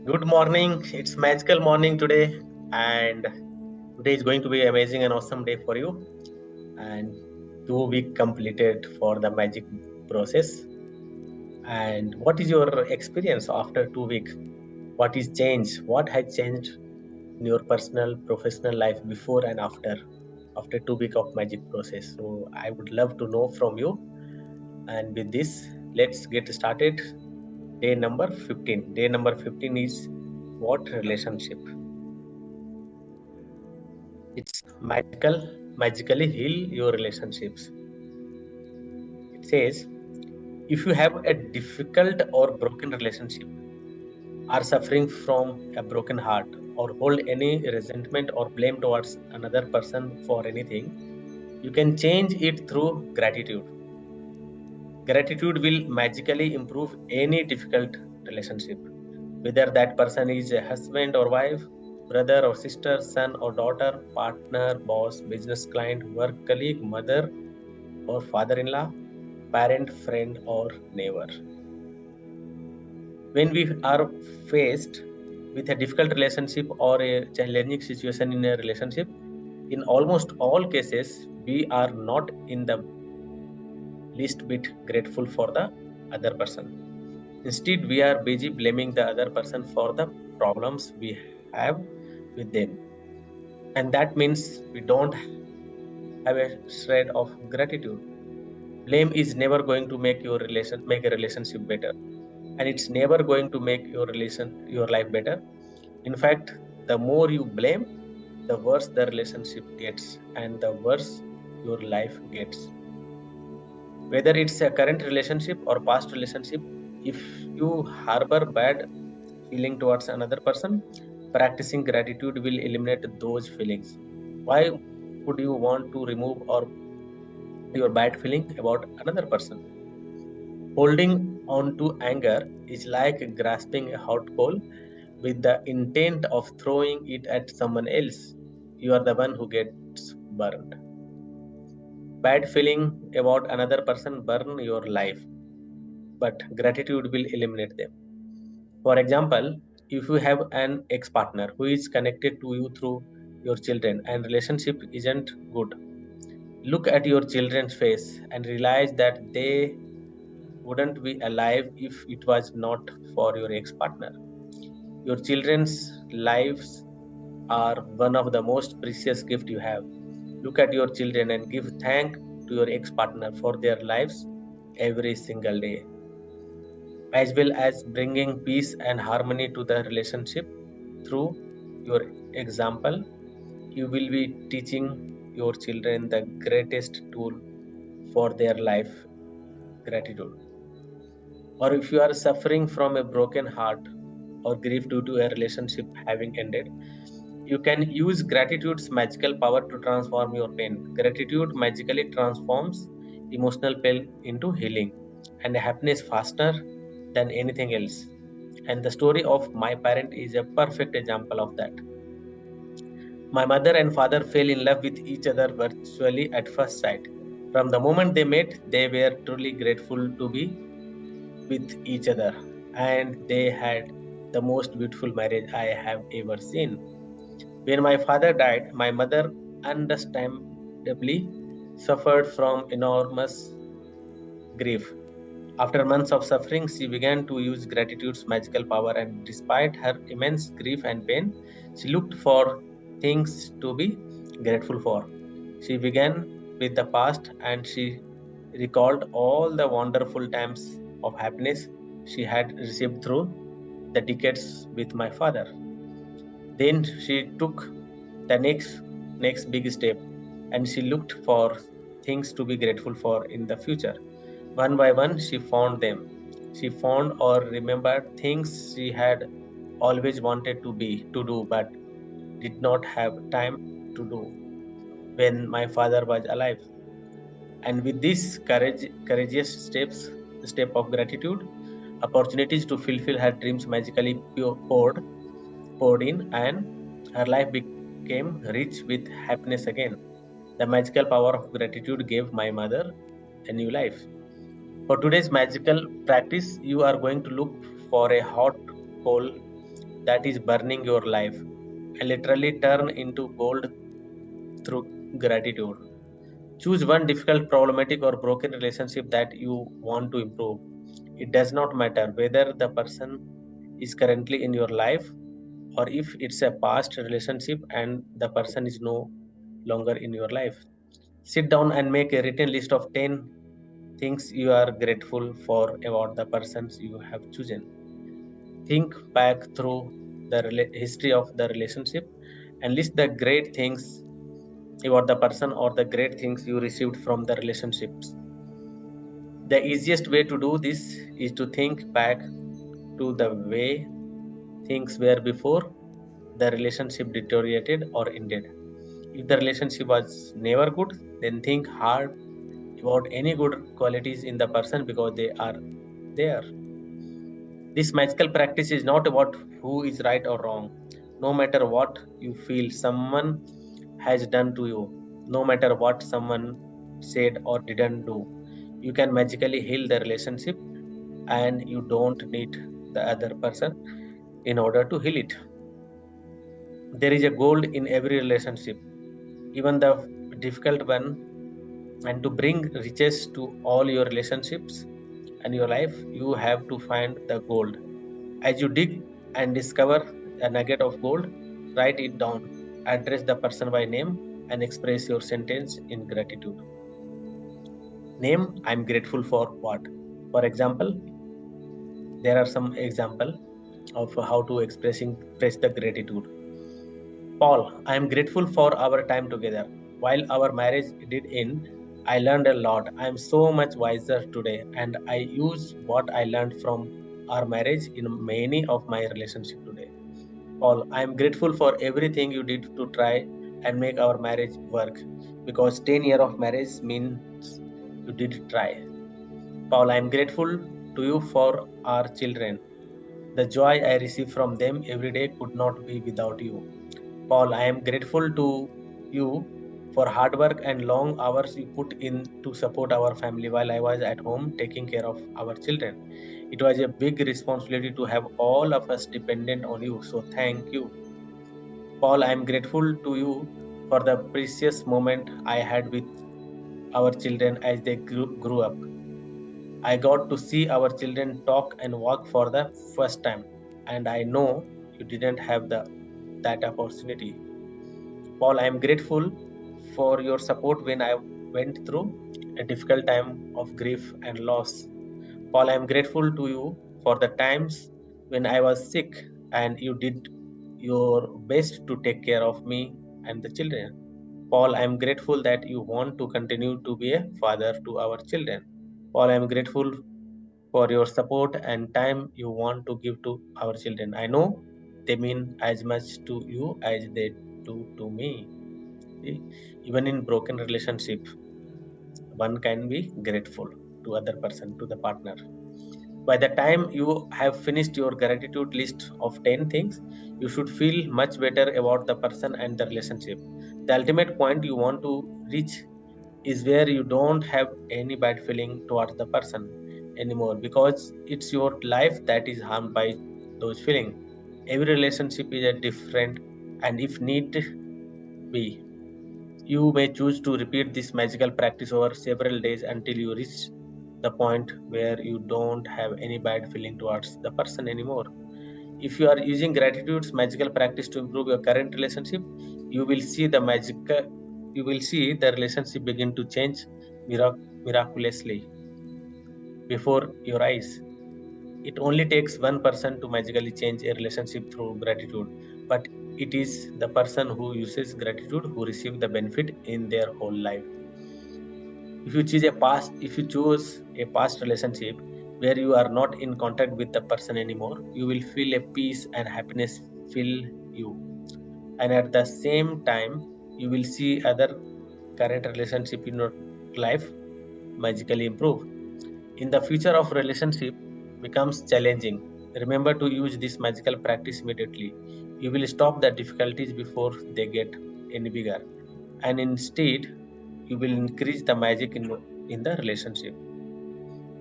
Good morning. It's magical morning today, and today is going to be amazing and awesome day for you. And 2 week completed for the magic process. And what is your experience after 2 week? What is changed? What has changed in your personal, professional life before and after 2 week of magic process? So I would love to know from you. And with this, let's get started. Day number 15. Day number 15 is what relationship? It's magically heal your relationships. It says, if you have a difficult or broken relationship, are suffering from a broken heart, or hold any resentment or blame towards another person for anything, you can change it through gratitude. Gratitude will magically improve any difficult relationship, whether that person is a husband or wife, brother or sister, son or daughter, partner, boss, business client, work colleague, mother or father in law, parent, friend, or neighbor. When we are faced with a difficult relationship or a challenging situation in a relationship, in almost all cases, we are not in the least bit grateful for the other person. Instead, we are busy blaming the other person for the problems we have with them. And that means we don't have a shred of gratitude. Blame is never going to make a relationship better, and it's never going to make your life better. In fact, the more you blame, the worse the relationship gets and the worse your life gets. Whether it's a current relationship or past relationship, if you harbor bad feeling towards another person, practicing gratitude will eliminate those feelings. Why would you want to remove or your bad feeling about another person? Holding on to anger is like grasping a hot coal with the intent of throwing it at someone else. You are the one who gets burned. Bad feeling about another person burn your life, but gratitude will eliminate them. For example, if you have an ex-partner who is connected to you through your children and relationship isn't good, look at your children's face and realize that they wouldn't be alive if it was not for your ex-partner. Your children's lives are one of the most precious gifts you have. Look at your children and give thank to your ex-partner for their lives every single day, as well as bringing peace and harmony to the relationship through your example. You will be teaching your children the greatest tool for their life, gratitude. Or if you are suffering from a broken heart or grief due to a relationship having ended, you can use gratitude's magical power to transform your pain. Gratitude magically transforms emotional pain into healing and happiness faster than anything else. And the story of my parent is a perfect example of that. My mother and father fell in love with each other virtually at first sight. From the moment they met, they were truly grateful to be with each other, and they had the most beautiful marriage I have ever seen. When my father died, my mother understandably suffered from enormous grief. After months of suffering, she began to use gratitude's magical power, and despite her immense grief and pain, she looked for things to be grateful for. She began with the past and she recalled all the wonderful times of happiness she had received through the decades with my father. Then she took the next big step, and she looked for things to be grateful for in the future. One by one, she found them. She found or remembered things she had always wanted to do but did not have time to do when my father was alive. And with this courageous step of gratitude, opportunities to fulfill her dreams magically poured in, and her life became rich with happiness again. The magical power of gratitude gave my mother a new life. For today's magical practice, you are going to look for a hot coal that is burning your life and literally turn into gold through gratitude. Choose one difficult, problematic, or broken relationship that you want to improve. It does not matter whether the person is currently in your life or if it's a past relationship and the person is no longer in your life. Sit down and make a written list of 10 things you are grateful for about the persons you have chosen. Think back through the history of the relationship and list the great things about the person or the great things you received from the relationships. The easiest way to do this is to think back to the way things were before the relationship deteriorated or ended. If the relationship was never good, then think hard about any good qualities in the person because they are there. This magical practice is not about who is right or wrong. No matter what you feel someone has done to you, no matter what someone said or didn't do, you can magically heal the relationship and you don't need the other person in order to heal it. There is a gold in every relationship, even the difficult one, and to bring riches to all your relationships and your life, you have to find the gold. As you dig and discover a nugget of gold, write it down, address the person by name, and express your sentence in gratitude. Name, I'm grateful for what? For example, there are some example of how to express the gratitude. Paul, I am grateful for our time together. While our marriage did end, I learned a lot. I am so much wiser today, and I use what I learned from our marriage in many of my relationships today. Paul, I am grateful for everything you did to try and make our marriage work because 10 years of marriage means you did try. Paul, I am grateful to you for our children. The joy I receive from them every day could not be without you. Paul, I am grateful to you for hard work and long hours you put in to support our family while I was at home taking care of our children. It was a big responsibility to have all of us dependent on you, so thank you. Paul, I am grateful to you for the precious moment I had with our children as they grew up. I got to see our children talk and walk for the first time, and I know you didn't have that opportunity. Paul, I am grateful for your support when I went through a difficult time of grief and loss. Paul, I am grateful to you for the times when I was sick and you did your best to take care of me and the children. Paul, I am grateful that you want to continue to be a father to our children. Paul, I am grateful for your support and time you want to give to our children. I know they mean as much to you as they do to me. See, even in broken relationship, one can be grateful to other person, to the partner. By the time you have finished your gratitude list of 10 things, you should feel much better about the person and the relationship. The ultimate point you want to reach is where you don't have any bad feeling towards the person anymore because it's your life that is harmed by those feelings. Every relationship is a different, and if need be, you may choose to repeat this magical practice over several days until you reach the point where you don't have any bad feeling towards the person anymore. If you are using gratitude's magical practice to improve your current relationship, you will see the magic you will see the relationship begin to change miraculously before your eyes. It only takes one person to magically change a relationship through gratitude, but it is the person who uses gratitude who receive the benefit in their whole life. If you choose a past relationship where you are not in contact with the person anymore, you will feel a peace and happiness fill you. And at the same time, you will see other current relationship in your life magically improve. In the future of relationship becomes challenging, remember to use this magical practice immediately. You will stop the difficulties before they get any bigger, and instead you will increase the magic in the relationship.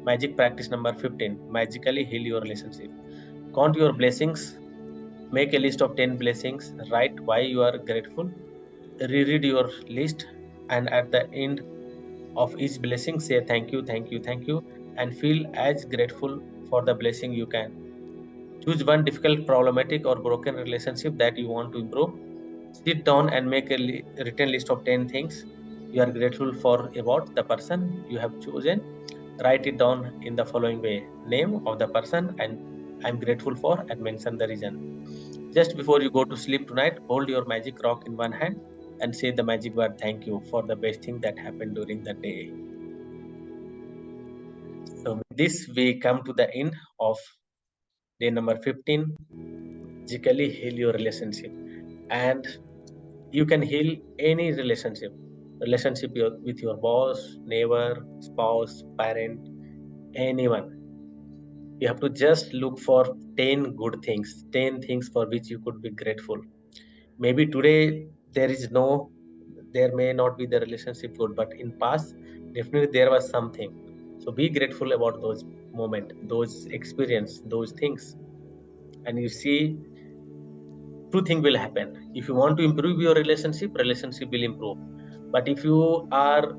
Magic practice number 15, magically heal your relationship. Count your blessings Make a list of 10 blessings. Write why you are grateful. Reread your list, and at the end of each blessing, say thank you, thank you, thank you, and feel as grateful for the blessing you can. Choose one difficult, problematic, or broken relationship that you want to improve. Sit down and make a written list of 10 things you are grateful for about the person you have chosen. Write it down in the following way: name of the person and I'm grateful for, and mention the reason. Just before you go to sleep tonight, hold your magic rock in one hand and say the magic word thank you for the best thing that happened during the day. So, with this, we come to the end of day number 15. Magically heal your relationship. And you can heal any relationship with your boss, neighbor, spouse, parent, anyone. You have to just look for 10 good things, 10 things for which you could be grateful. Maybe today there may not be the relationship good, but in past definitely there was something. So be grateful about those moment, those experience, those things, and you see two things will happen. If you want to improve your relationship will improve. But if you are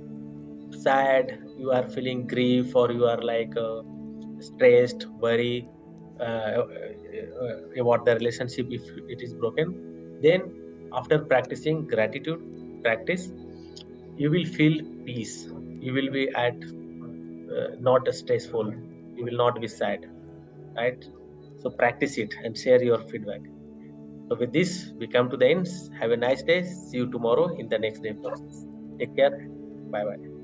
sad, you are feeling grief, or you are like stressed, worry about the relationship if it is broken, then after practicing gratitude practice, you will feel peace. You will be at not stressful. You will not be sad, right? So practice it and share your feedback. So with this, we come to the end. Have a nice day. See you tomorrow in the next day process. Take care. Bye bye.